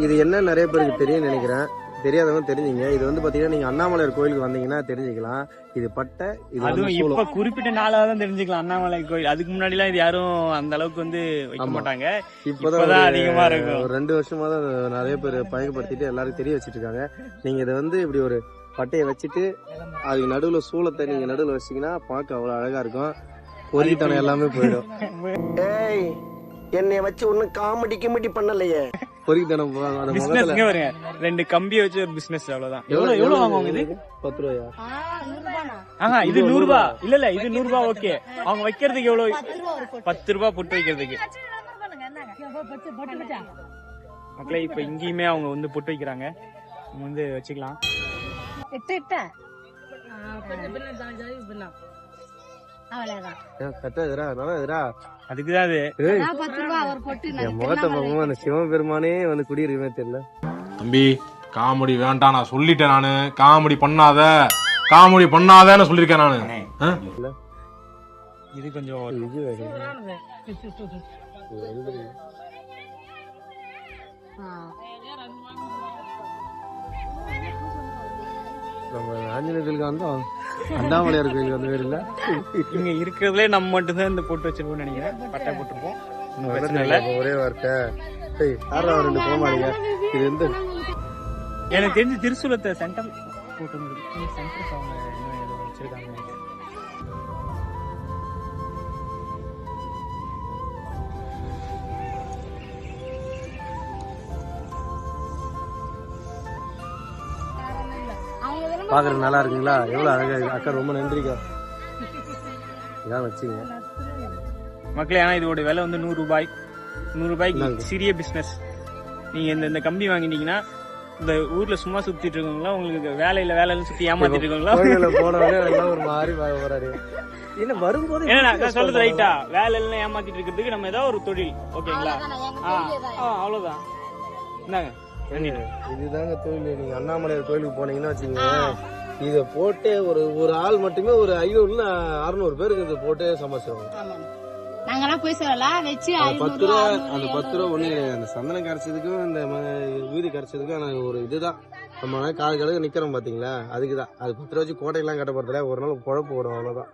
இது என்ன நிறைய பேருக்கு தெரியும் நினைக்கிறேன், தெரியாதவங்க தெரிஞ்சுங்க. இது வந்து பாத்தீங்கன்னா நீங்க அண்ணாமலையார் கோயிலுக்கு வந்தீங்கன்னா தெரிஞ்சுக்கலாம். இது பட்டை, இது அதுவும் இப்ப குறிப்பிட்ட நாளாக தான் தெரிஞ்சுக்கலாம் அண்ணாமலை கோயில். அதுக்கு முன்னாடி எல்லாம் இது யாரும் அந்த அளவுக்கு வந்து வைக்க மாட்டாங்க. இப்பதான் அதிகமா இருக்கும். ஒரு 2 வருஷமா தான் நிறைய பேர் பயன்படுத்திட்டு எல்லாருக்கும் தெரிய வச்சிட்டு இருக்காங்க. நீங்க இதை வந்து இப்படி ஒரு பட்டையை வச்சுட்டு அதுக்கு நடுவுல சூளத்தை நீங்க நடுவுல வச்சீங்கன்னா பார்க்க அவ்வளவு அழகா இருக்கும். பொறித்தனம் எல்லாமே போயிடும். ஏய், என்னைய வச்சு ஒன்னும் காமெடி கிமெடி பண்ணலையே. பொறித்தனம் பிசினஸ்ங்க வருங்க. 2 கம்பியை வச்சு ஒரு பிசினஸ். அவ்வளவுதான். எவ்வளவு வாங்குவாங்க இது? 10 ரூபாயா? இது 100 ரூபாய். இல்ல இது 100 ரூபாய். ஓகே, அவங்க வைக்கிறதுக்கு எவ்வளவு? 10 ரூபாய் பொட்டு வைக்கிறதுக்கு. மக்களே இப்ப இங்கேயுமே அவங்க வந்து பொட்டு வைக்கிறாங்க. நம்ம வந்து வச்சுக்கலாம். அதுக்குதான் அது. முகத்தை பார்க்கும் அந்த சிவபெருமானே வந்து குடியிருக்குமே தெரியல. தம்பி காமெடி வேண்டாம், நான் சொல்லிட்டேன். நானு காமெடி பண்ணாதன்னு சொல்லிருக்கேன் நானு. இது கொஞ்சம் நம்ம ஆஞ்சநேயர் கோயிலுக்கு வந்தோம், அண்ணாமலையார் கோயிலுக்கு வந்து வேறு இல்ல. இங்க இருக்கிறதுலே நம்ம மட்டும் தான் இந்த போட்டு வச்சிருப்போம்னு நினைக்கிறேன். பட்டை போட்டுருப்போம். ஒரே வார்த்தை 2 போமாடிங்க. இது வந்து எனக்கு தெரிஞ்சு திருசூலத்தை சென்டர் போட்டு சென்டர் அவங்க ஏதோ வச்சிருக்காங்க. பாக்குறது நல்லா இருக்குங்களா? எவ்வளவு அழகா இருக்கு. அக்கா ரொம்ப நன்றிக்கா. இதான் வச்சுங்க மக்களே. ஆனா இதோட விலை வந்து 100 ரூபாய். 100 ரூபாய்க்கு சிறிய பிசினஸ். நீங்க இந்த கம்பி வாங்கிட்டீங்கன்னா இந்த ஊர்ல சும்மா சுத்திட்டு இருக்கவங்களா, உங்களுக்கு வேலையில சுத்தி ஏமாத்திட்டு இருக்கவங்களா போனவங்க ஒரு மாதிரி போறாரு. என்ன வரும்போது என்ன சொல்றது ரைட்டா? வேலையில ஏமாத்திட்டு இருக்கிறதுக்கு நம்ம ஏதாவது ஒரு தொழில். ஓகேங்களா? அவ்வளவுதான். என்னங்க இதுதாங்க தொழில். நீங்க அண்ணாமலையார் கோயிலுக்கு போனீங்கன்னா வச்சுங்க, இத போட்டு ஒரு ஆள் மட்டுமே ஒரு 500 600 பேருக்கு இதை போட்டு சமைச்சிருவாங்க. போய் சொல்லலாம் வச்சு 10 ரூபா. அந்த 10 ரூபா ஒண்ணு கிடையாது. அந்த சந்தனம் கரைச்சதுக்கும் இந்த ஊதி கரைச்சதுக்கும் ஒரு இதுதான். நம்ம கால் கழுகு நிக்கிறோம் பாத்தீங்களா, அதுக்குதான். அது 10 ரூபா வச்சு கோட்டையெல்லாம் கட்ட போறதுல ஒரு நாள் குழப்பு வரும், அவ்வளவுதான்.